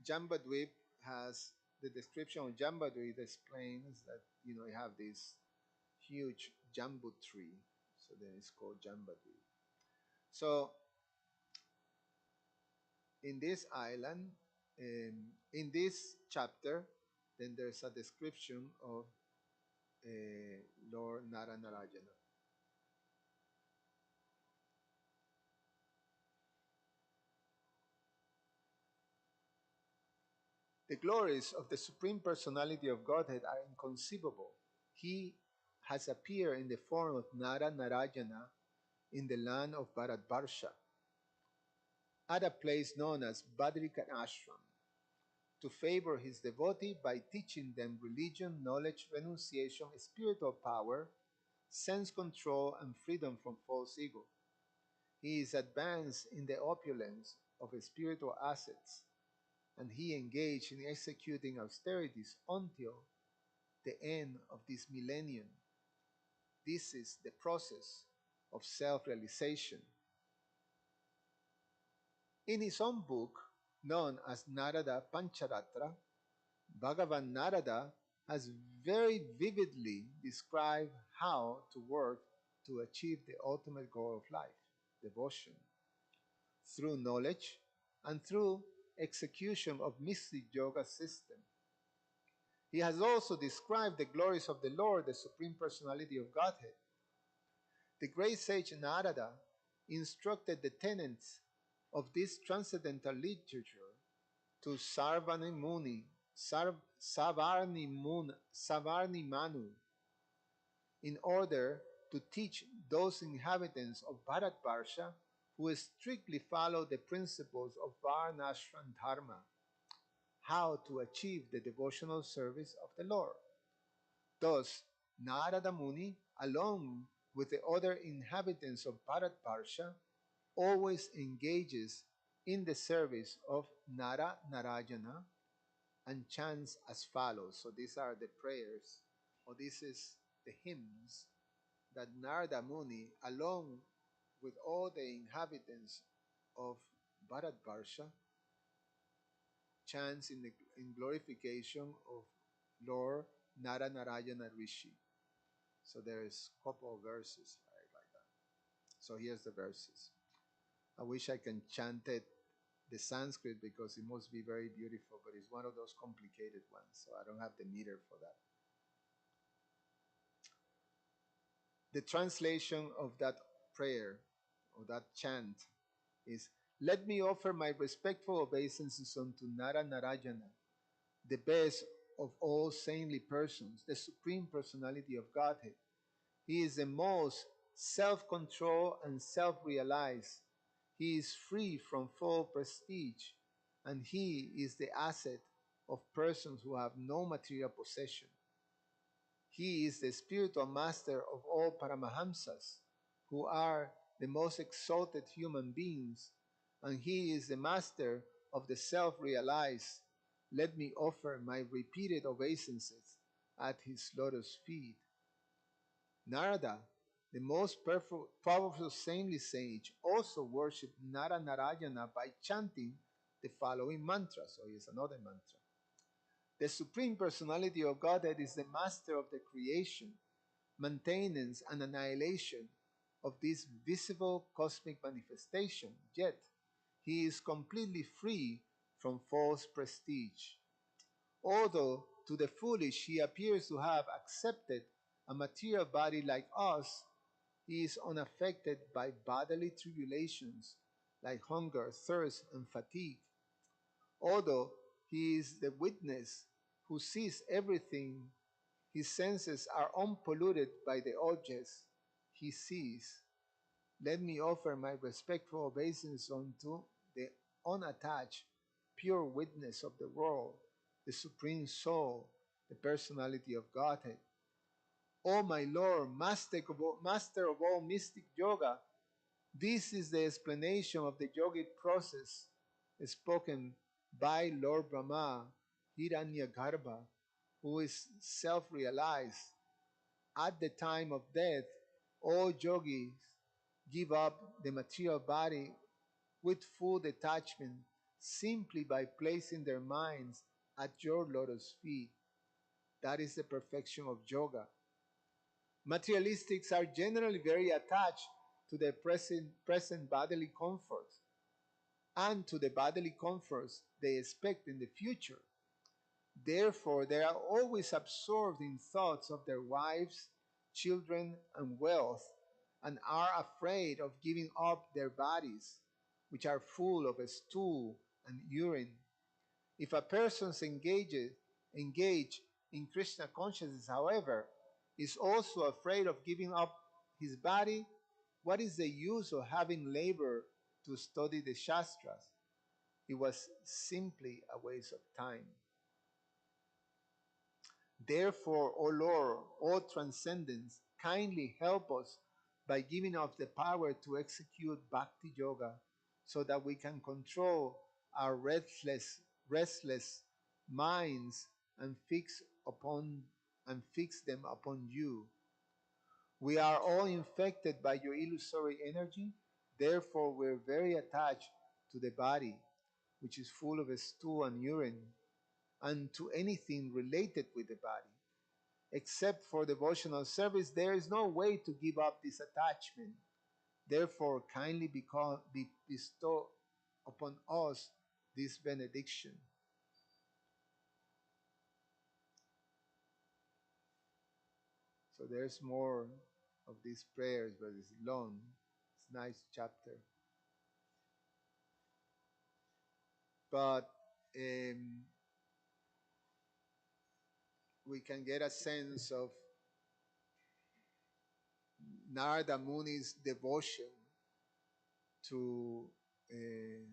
Jambadweep has the description of Jambadweep explains that you have this huge jambu tree, so then it's called Jambadweep. So in this island, in this chapter, then there's a description of Lord Naranarayana. The glories of the Supreme Personality of Godhead are inconceivable. He has appeared in the form of Nara Narayana in the land of Bharatvarsha, at a place known as Badrika Ashram, to favor his devotee by teaching them religion, knowledge, renunciation, spiritual power, sense control, and freedom from false ego. He is advanced in the opulence of spiritual assets, and he engaged in executing austerities until the end of this millennium. This is the process of self realization. In his own book, known as Narada Pancharatra, Bhagavan Narada has very vividly described how to work to achieve the ultimate goal of life, devotion, through knowledge and through execution of mystic yoga system. He has also described the glories of the Lord, the Supreme Personality of Godhead. The great sage Narada instructed the tenets of this transcendental literature to Sarvani Muni, Savarni Manu, in order to teach those inhabitants of Bharatvarsha who strictly follow the principles of Varnashram Dharma how to achieve the devotional service of the Lord. Thus, Narada Muni, along with the other inhabitants of Bharatvarsha, always engages in the service of Nara Narayana and chants as follows. So these are the prayers, or this is the hymns that Narada Muni, along with all the inhabitants of Bharatvarsha, chants in glorification of Lord Nara Narayana Rishi. So there's a couple of verses like that. So here's the verses. I wish I can chant it the Sanskrit because it must be very beautiful, but it's one of those complicated ones, so I don't have the meter for that. The translation of that prayer or that chant is, let me offer my respectful obeisances unto Nara Narayana, the best of all saintly persons, the Supreme Personality of Godhead. He is the most self controlled and self realized. He is free from false prestige, and he is the asset of persons who have no material possession. He is the spiritual master of all Paramahamsas, who are the most exalted human beings, and he is the master of the self realized. Let me offer my repeated obeisances at his lotus feet. Narada, the most powerful saintly sage, also worshipped Nara Narayana by chanting the following mantra. So here's another mantra. The Supreme Personality of Godhead is the master of the creation, maintenance, and annihilation of this visible cosmic manifestation, yet he is completely free from false prestige. Although to the foolish he appears to have accepted a material body like us, he is unaffected by bodily tribulations like hunger, thirst, and fatigue. Although he is the witness who sees everything, his senses are unpolluted by the objects he sees. Let me offer my respectful obeisance unto the unattached, pure witness of the world, the Supreme Soul, the Personality of Godhead. O my Lord, Master of all mystic yoga, this is the explanation of the yogic process spoken by Lord Brahma, Hiranyagarbha, who is self realized. At the time of death, all yogis give up the material body with full detachment simply by placing their minds at your lotus feet. That is the perfection of yoga. Materialistics are generally very attached to their present bodily comforts and to the bodily comforts they expect in the future. Therefore, they are always absorbed in thoughts of their wives, children, and wealth, and are afraid of giving up their bodies, which are full of stool and urine. If a person engaged in Krishna consciousness, however, is also afraid of giving up his body, what is the use of having labor to study the Shastras? It was simply a waste of time. Therefore, O Lord, O Transcendence, kindly help us by giving us the power to execute Bhakti Yoga so that we can control our restless minds and fix them upon you. We are all infected by your illusory energy. Therefore, we're very attached to the body, which is full of stool and urine, and to anything related with the body. Except for devotional service, there is no way to give up this attachment. Therefore, kindly bestow upon us this benediction. So there's more of these prayers, but it's long. It's a nice chapter. But um, we can get a sense of Narada Muni's devotion to uh,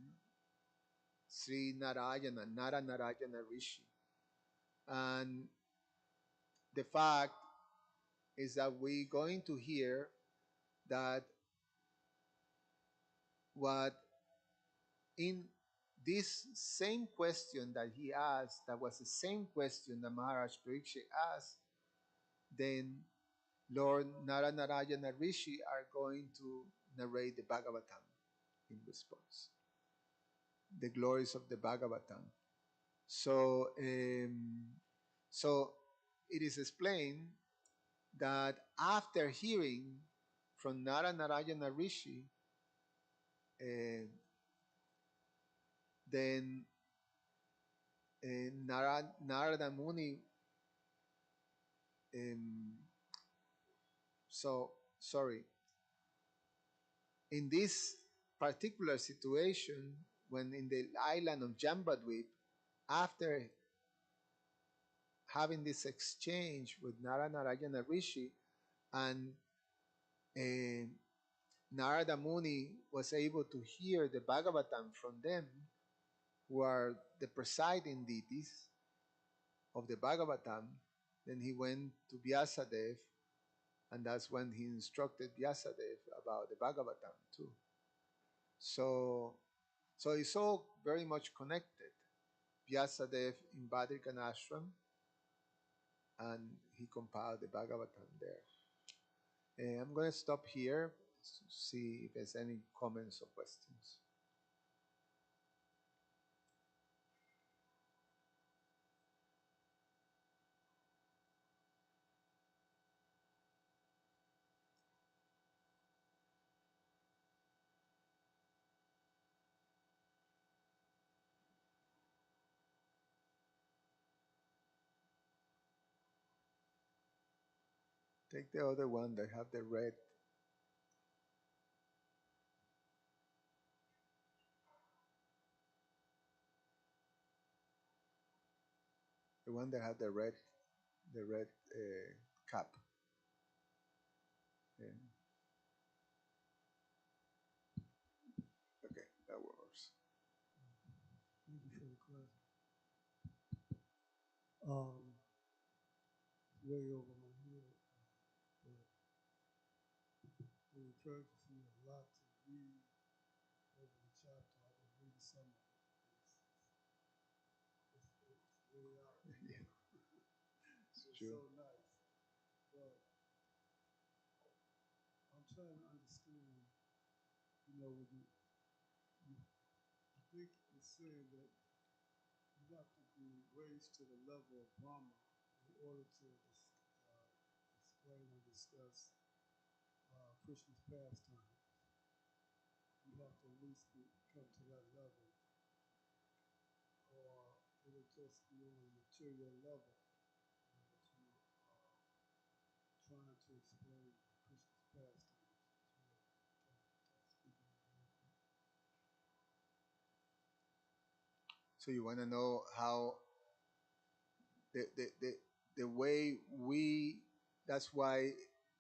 Sri Narayana, Narayana Rishi. And the fact is that we're going to hear that what in this same question that he asked, that was the same question that Maharaj Parikshit asked, then Lord Narayana Rishi are going to narrate the Bhagavatam in response, the glories of the Bhagavatam. So, so it is explained that after hearing from Narayana Rishi, uh, then Narada Muni, um, so sorry, in this particular situation, when in the island of Jambadweep, after having this exchange with Narayana Rishi, and uh, Narada Muni was able to hear the Bhagavatam from them, who are the presiding deities of the Bhagavatam. Then he went to Vyasadev, and that's when he instructed Vyasadev about the Bhagavatam too. So, so it's all very much connected. Vyasadev in Badrikan Ashram, and he compiled the Bhagavatam there. I'm going to stop here to see if there's any comments or questions. Take the other one that have the one that had the red cap. Yeah. Okay, that works. Thank you for the question. Um, way over my head, but it encourages me a lot to read over the chapter. I was reading some of it. It's way out. Yeah, It's true. so nice. But I'm trying to understand, when you I think it's saying that you have to be raised to the level of Brahma in order to explain or discuss Krishna's pastime. You have to at least come to that level, or it'll just be on a material level that you are trying to explain Krishna's pastimes. So you want to know how the, the, the, the way we, that's why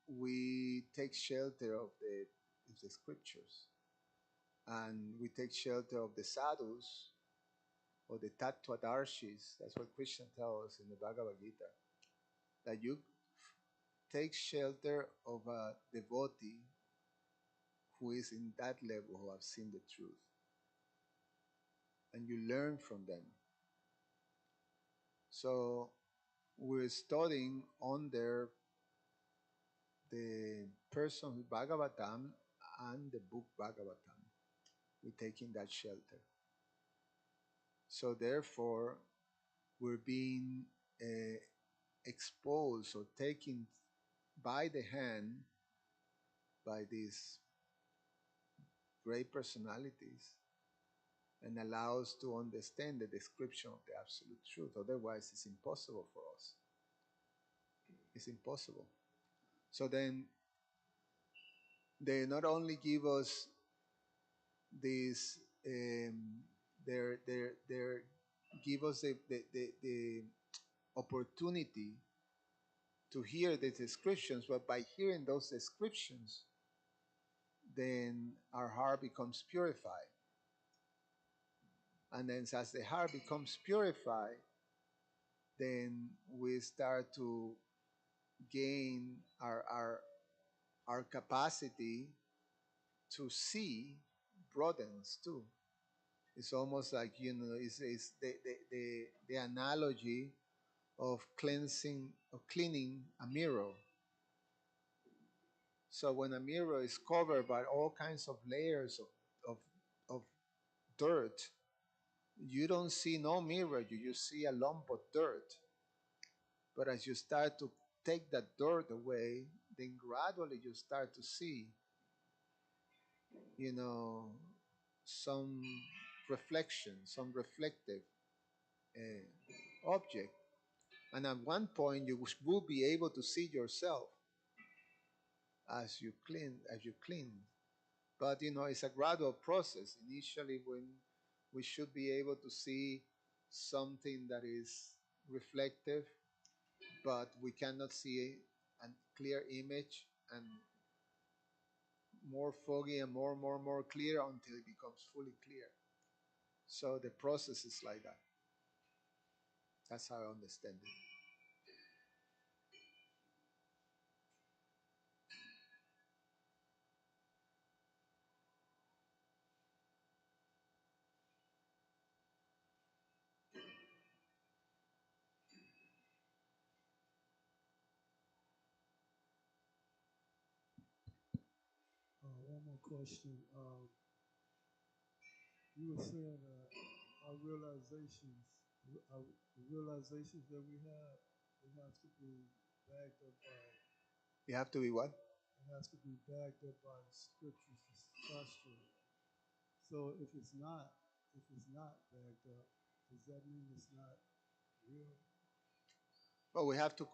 we take shelter of the scriptures, and we take shelter of the sadhus or the tattvadarshis. That's what Krishna tells us in the Bhagavad Gita, that you take shelter of a devotee who is in that level, who have seen the truth, and you learn from them. So we're studying under the person with Bhagavatam and the book Bhagavatam. We're taking that shelter. So therefore, we're being uh, exposed or taken by the hand by these great personalities and allows to understand the description of the absolute truth. Otherwise, it's impossible for us. It's impossible. So then they not only give us this, they give us the opportunity to hear the descriptions, but by hearing those descriptions, then our heart becomes purified. And then as the heart becomes purified, then we start to gain our capacity to see broadens too. It's almost like, it's the analogy of cleaning a mirror. So when a mirror is covered by all kinds of layers of, of dirt, you don't see no mirror, you just see a lump of dirt. But as you start to take that dirt away, then gradually you start to see, you know, some reflection, some reflective object. And at one point, you will be able to see yourself as you clean. But it's a gradual process. Initially, when we should be able to see something that is reflective, but we cannot see a clear image, and more foggy and more clear until it becomes fully clear. So the process is like that. That's how I understand it. One more question. You were saying our realizations, the realizations that we have, it has to be backed up by. You have to be what? It has to be backed up by the scriptures, the Shastra. So if it's not backed up, does that mean it's not real? But we have to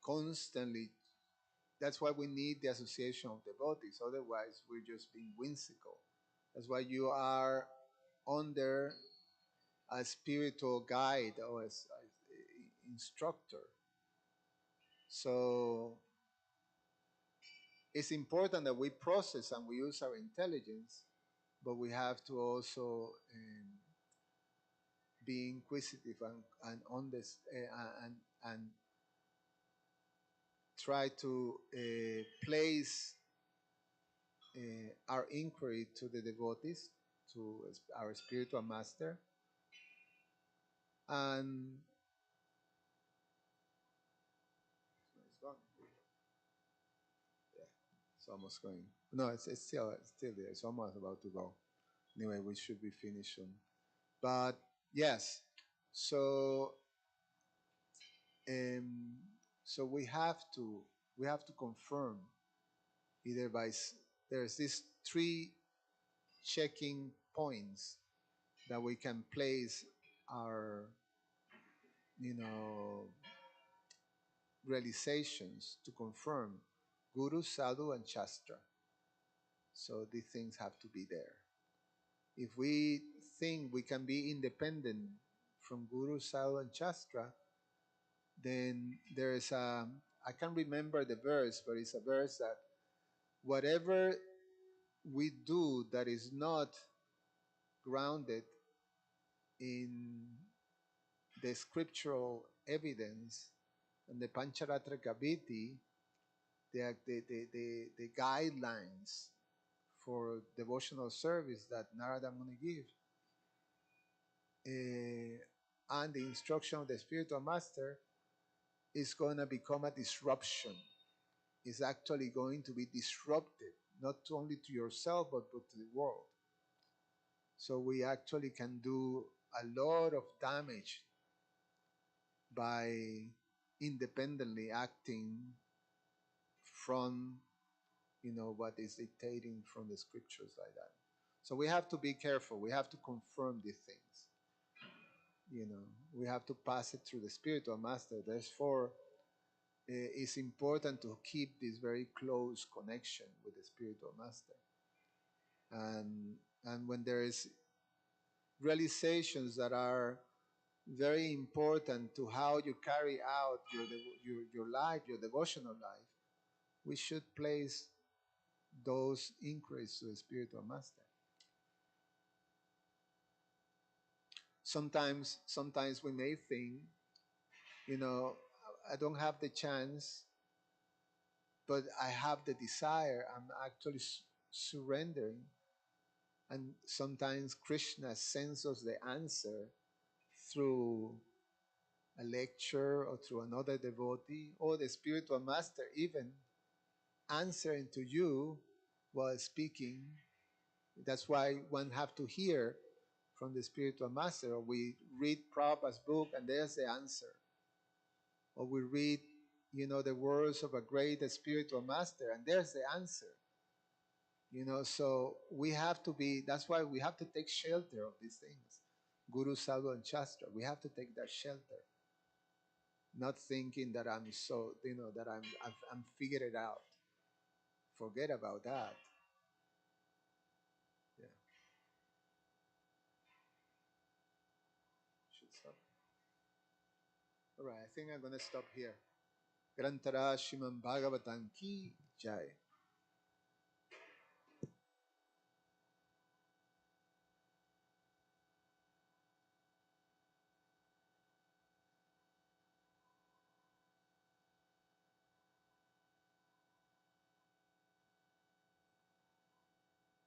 constantly. That's why we need the association of devotees. Otherwise, we're just being whimsical. That's why you are under a spiritual guide or as instructor. So it's important that we process and we use our intelligence, but we have to also be inquisitive and on this and try to place our inquiry to the devotees, to our spiritual master, and it's gone. Yeah, it's almost going. No, it's still there. It's almost about to go. Anyway, we should be finished soon. But yes, so um, so we have to confirm either by there's these three checking points that we can place our you know realizations to confirm Guru, Sadhu, and Shastra. So these things have to be there. If we think we can be independent from Guru, Sadhu, and Shastra, then there's I can't remember the verse, but it's a verse that whatever we do that is not grounded in the scriptural evidence and the Pancharatra Gaviti, the guidelines for devotional service that Narada Muni gives, and the instruction of the spiritual master is going to become a disruption. It's actually going to be disruptive, not only to yourself, but to the world. So we actually can do a lot of damage by independently acting from what is dictating from the scriptures like that. So we have to be careful. We have to confirm these things. We have to pass it through the spiritual master. Therefore, it's important to keep this very close connection with the spiritual master. And when there is realizations that are very important to how you carry out your life, your devotional life, we should place those inquiries to the spiritual master. Sometimes we may think, you know, I don't have the chance, but I have the desire. I'm actually surrendering. And sometimes Krishna sends us the answer through a lecture or through another devotee or the spiritual master even answering to you while speaking. That's why one have to hear from the spiritual master. Or we read Prabhupada's book and there's the answer. Or we read, the words of a great spiritual master and there's the answer. So we have to be, that's why we have to take shelter of these things. Guru, Sadhu, and Shastra. We have to take that shelter. Not thinking that I'm so, that I'm figured it out. Forget about that. Yeah. Should stop. All right, I think I'm going to stop here. Grantara Shiman Bhagavatam Ki Jai.